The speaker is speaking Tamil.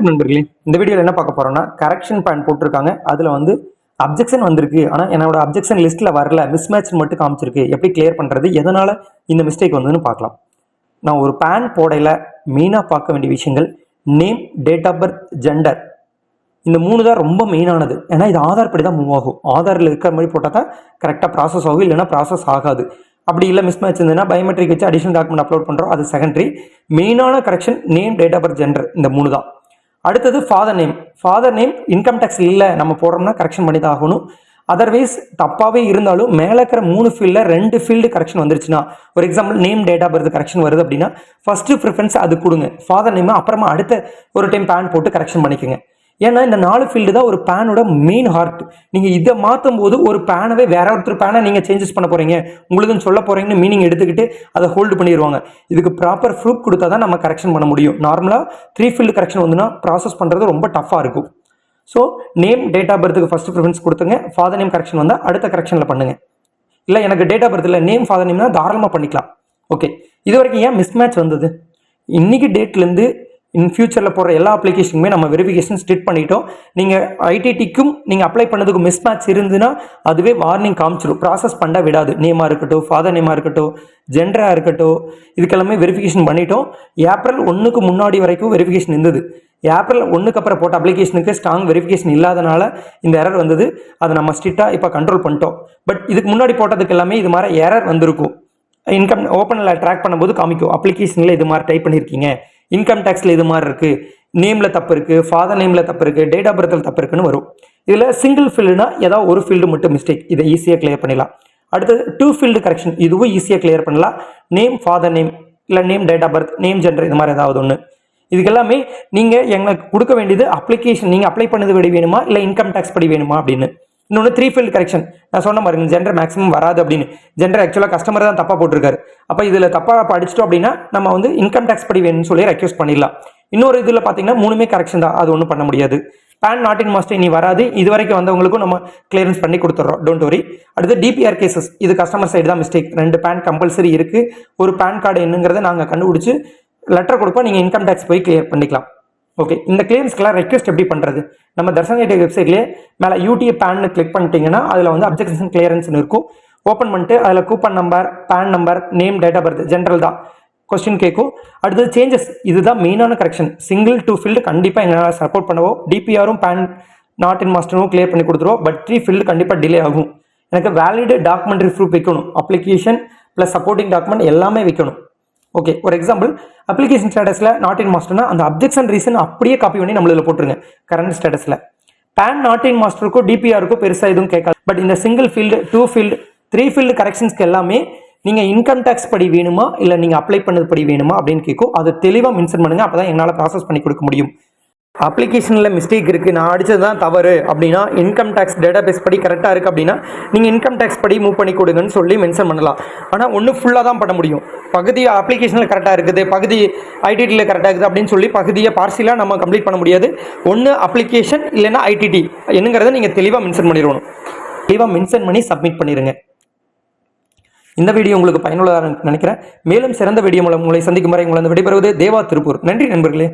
நண்பர்களே, இந்த வீடியோவில் என்ன பார்க்க போறோம்னா கரெக்ஷன் பாயிண்ட் போட்டிருக்காங்க. அதில் வந்து அப்ஜெக்ஷன் வந்திருக்கு, ஆனால் என்னோட அப்ஜெக்ஷன் லிஸ்ட்டில் வரல, மிஸ்மேட்ச் மட்டும் காமிச்சிருக்கு. எப்படி கிளியர் பண்ணுறது, எதனால் இந்த மிஸ்டேக் வந்துன்னு பார்க்கலாம். நான் ஒரு பேன் போடையில் மெயினாக பார்க்க வேண்டிய விஷயங்கள் name, date of birth, gender. இந்த 3 தான் ரொம்ப மெயினானது. ஏன்னா இது ஆதார் படி தான் மூவ் ஆகும். ஆதாரில் இருக்கிற மாதிரி போட்டால் தான் கரெக்டாக ப்ராசஸ் ஆகும், இல்லைனா ப்ராசஸ் ஆகாது. அப்படி இல்லை மிஸ்மேட்ச் இருந்ததுன்னா பயோமெட்ரிக் வச்சு அடிஷனல் டாக்குமெண்ட் அப்லோட் பண்ணுறோம், அது செகண்டரி. மெயினான correction name, date of birth, gender, இந்த 3 தான். அடுத்தது ஃபாதர் நேம் இன்கம் டேக்ஸ் இல்லை நம்ம போடுறோம்னா கரெக்ஷன் பண்ணி தான் ஆகணும். அதர்வைஸ் தப்பாகவே இருந்தாலும் மேலே இருக்கிற 3 ஃபீல்டில் 2 ஃபீல்டு கரெக்ஷன் வந்துருச்சுன்னா, ஒரு example name, date of birth correction வருது அப்படின்னா ஃபர்ஸ்ட் ப்ரிஃபரன்ஸ் அது கொடுங்க, ஃபாதர் நேம். அப்புறமா அடுத்த ஒரு டைம் பேன் போட்டு கரெக்ஷன் பண்ணிக்கோங்க. ஏன்னா இந்த 4 ஃபீல்டு தான் ஒரு பேனோட மெயின் ஹார்ட். நீங்கள் இதை மாற்றும் போது ஒரு பேனவே வேற ஒருத்தர் பேனை நீங்கள் சேஞ்சஸ் பண்ண போகிறீங்க, உங்களுக்குன்னு சொல்ல போகிறீங்கன்னு மீனிங் எடுத்துக்கிட்டு அதை ஹோல்டு பண்ணிடுவாங்க. இதுக்கு ப்ராப்பர் ப்ரூஃப் கொடுத்தா தான் நம்ம கரெக்ஷன் பண்ண முடியும். நார்மலாக 3 ஃபீல்டு கரெக்ஷன் வந்துன்னா ப்ராசஸ் பண்ணுறது ரொம்ப டஃப்பாக இருக்கும். ஸோ நேம், டேட் ஆஃப் பர்த்துக்கு ஃபர்ஸ்ட் ப்ரிஃபரன்ஸ் கொடுத்துங்க. ஃபாதர் நேம் கரெக்ஷன் வந்தால் அடுத்த கரெக்ஷனில் பண்ணுங்க. இல்லை எனக்கு டேட் ஆஃப் பர்த் இல்லை, நேம் ஃபாதர் நேம்னா தாராளமாக பண்ணிக்கலாம். ஓகே, இது வரைக்கும் ஏன் மிஸ்மேட்ச் வந்தது? இன்னைக்கு டேட்லேருந்து இன் ஃபியூச்சரில் போகிற எல்லா அப்ளிகேஷனுமே நம்ம வெரிஃபிகேஷன் ஸ்டிட் பண்ணிட்டோம். நீங்கள் ஐடிடிக்கும் நீங்கள் அப்ளை பண்ணதுக்கு மிஸ்மேட்ச் இருந்துன்னா அதுவே வார்னிங் காமிச்சிடும், ப்ராசஸ் பண்ண விடாது. நேமாக இருக்கட்டும், ஃபாதர் நேமாக இருக்கட்டும், ஜெண்டராக இருக்கட்டும், இதுக்கெல்லாமே வெரிஃபிகேஷன் பண்ணிட்டோம். ஏப்ரல் 1க்கு முன்னாடி வரைக்கும் வெரிஃபிகேஷன் இருந்தது. ஏப்ரல் 1க்கு அப்புறம் போட்ட அப்ளிகேஷனுக்கு ஸ்ட்ராங் வெரிஃபிகேஷன் இல்லாதனால இந்த எரர் வந்தது. அதை நம்ம ஸ்ட்ரிக்டாக இப்போ கண்ட்ரோல் பண்ணிட்டோம். பட் இதுக்கு முன்னாடி போட்டதுக்கு எல்லாமே இது மாதிரி எரர் வந்திருக்கும். இன்கம் ஓப்பனில் ட்ராக் பண்ணும்போது காமிக்கும், அப்ளிகேஷனில் இது மாதிரி டைப் பண்ணியிருக்கீங்க, இன்கம் டேக்ஸில் இது மாதிரி இருக்குது, நேமில் தப்பு இருக்குது, ஃபாதர் நேமில் தப்பு இருக்குது, டேட் ஆஃப் பர்த்தில் தப்பு இருக்குன்னு வரும். இதில் சிங்கிள் ஃபீல்டுனா ஏதாவது ஒரு ஃபீல்டு மட்டும் மிஸ்டேக், இதை ஈஸியாக கிளியர் பண்ணிடலாம். அடுத்தது 2 ஃபீல்டு கரெக்ஷன், இதுவும் ஈஸியாக கிளியர் பண்ணலாம். நேம், ஃபாதர் நேம், இல்லை name, date of birth, name, gender, இது மாதிரி ஏதாவது ஒன்று. இதுக்கெல்லாமே நீங்கள் எங்களுக்கு கொடுக்க வேண்டியது அப்ளிகேஷன் நீங்கள் அப்ளை பண்ணது படி வேணுமா இல்லை இன்கம் டேக்ஸ் படி வேணுமா அப்படின்னு. இன்னொன்று 3 ஃபீல்டு கரெக்ஷன், நான் சொன்ன மாதிரி ஜெண்டர் மேக்ஸிமம் வராது அப்படின்னு. ஜெண்டர் ஆக்சுவலாக கஸ்டமர் தான் தப்பாக போட்டிருக்காரு. அப்போ இதில் தப்பாக படிச்சிட்டோம் அப்படின்னா நம்ம வந்து இன்கம் டேக்ஸ் படி வேணும்னு சொல்லி ரெக்வஸ்ட் பண்ணிடலாம். இன்னொரு இதில் பார்த்தீங்கன்னா 3மே கரெக்ஷன் தான், அது ஒன்றும் பண்ண முடியாது. பேன் நாட் இன் மாஸ்டர் இனி வராது, இது வரைக்கும் வந்தவங்களுக்கும் நம்ம கிளியரன்ஸ் பண்ணி கொடுத்துட்றோம், டோன்ட் வரி. அடுத்து டிபிஆர் கேசஸ், இது கஸ்டமர் சைடு தான் மிஸ்டேக். 2 பேன் கம்பல்சரி இருக்குது. ஒரு பேன் கார்டு என்னங்கிறத நாங்கள் கண்டுபிடிச்சி லெட்டர் கொடுப்போம், நீங்கள் இன்கம் டேக்ஸ் போய் கிளியர் பண்ணிக்கலாம். ஓகே, இந்த கிளியரன்ஸ்க்கெல்லாம் ரெக்வஸ்ட் எப்படி பண்ணுறது? நம்ம தர்ஷன் ஐடி வெப்சைட்லேயே மேலே யூடிஏ பேன்னு கிளிக் பண்ணிட்டீங்கன்னா அதில் வந்து அப்ஜெக்ஷன் கிளியரன்ஸ்னு இருக்கும். ஓப்பன் பண்ணிட்டு அதில் coupon number, PAN number, name, date of birth, general தான் கொஸ்டின் கேட்கும். அடுத்தது சேஞ்சஸ், இதுதான் மெயினான கரெக்ஷன். சிங்கிள் 2 ஃபீல்டு கண்டிப்பாக எங்களால் சப்போர்ட் பண்ணுவோம். டிபிஆரும் பேன் நாட் இன் மாஸ்டரும் கிளியர் பண்ணி கொடுத்துருவோம். பட் 3 ஃபீல்டு கண்டிப்பாக டிலே ஆகும். எனக்கு வேலிட் டாக்குமெண்ட்ரி ப்ரூஃப் வைக்கணும், அப்ளிகேஷன் ப்ளஸ் சப்போர்ட்டிங் டாக்குமெண்ட் எல்லாமே வைக்கணும். ஓகே, ஒரு எக்ஸாம்பிள் அப்ளிகேஷன் ஸ்டேட்டஸில் நாட் இன் மாஸ்டர்னா அந்த அப்ஜெக்ஷன் ரீசன் அப்படியே காப்பி பண்ணி நம்மள போட்டுருங்க கரண்ட் ஸ்டேட்டஸில். பேன் நாட் இன் மாஸ்டருக்கும் டிபிஆருக்கும் பெருசாக எதுவும் கேட்காது. பட் இந்த சிங்கிள் ஃபீல்டு, 2 ஃபீல்டு, 3 ஃபீல்டு கரெக்ஷன்ஸ்க்கு எல்லாமே நீங்கள் இன்கம் டேக்ஸ் படி வேணுமா இல்லை நீங்கள் அப்ளை பண்ணது படி வேணுமா அப்படின்னு கேட்கும். அதை தெளிவாக மென்ஷன் பண்ணுங்க, அப்போ தான் எங்களால் ப்ராசஸ் பண்ணி கொடுக்க முடியும். அப்ளிகேஷனில் மிஸ்டேக் இருக்குது, நான் அடித்தது தான் தவறு அப்படின்னா, இன்கம் டேக்ஸ் டேட்டாபேஸ் படி கரெக்டாக இருக்குது அப்படின்னா நீங்கள் இன்கம் டேக்ஸ் படி மூவ் பண்ணி கொடுங்கன்னு சொல்லி மென்ஷன் பண்ணலாம். ஆனால் ஒன்று ஃபுல்லாக தான் பண்ண முடியும். பகுதி அப்ளிகேஷனில் கரெக்டாக இருக்குது, பகுதி ஐடிடியில் கரெக்டாக இருக்குது அப்படின்னு சொல்லி பகுதியை பார்சியலாக நம்ம கம்ப்ளீட் பண்ண முடியாது. ஒன்று அப்ளிகேஷன் இல்லைன்னா ஐடிடி என்னங்கிறத நீங்கள் தெளிவாக மென்ஷன் பண்ணிடணும். தெளிவாக மென்ஷன் பண்ணி சப்மிட் பண்ணிடுங்க. இந்த வீடியோ உங்களுக்கு பயனுள்ளதாக நினைக்கிறேன். மேலும் சிறந்த வீடியோ மூலம் உங்களை சந்திக்கும் வரை உங்களை விடைபெறுவது தேவா திருப்பூர். நன்றி நண்பர்களே.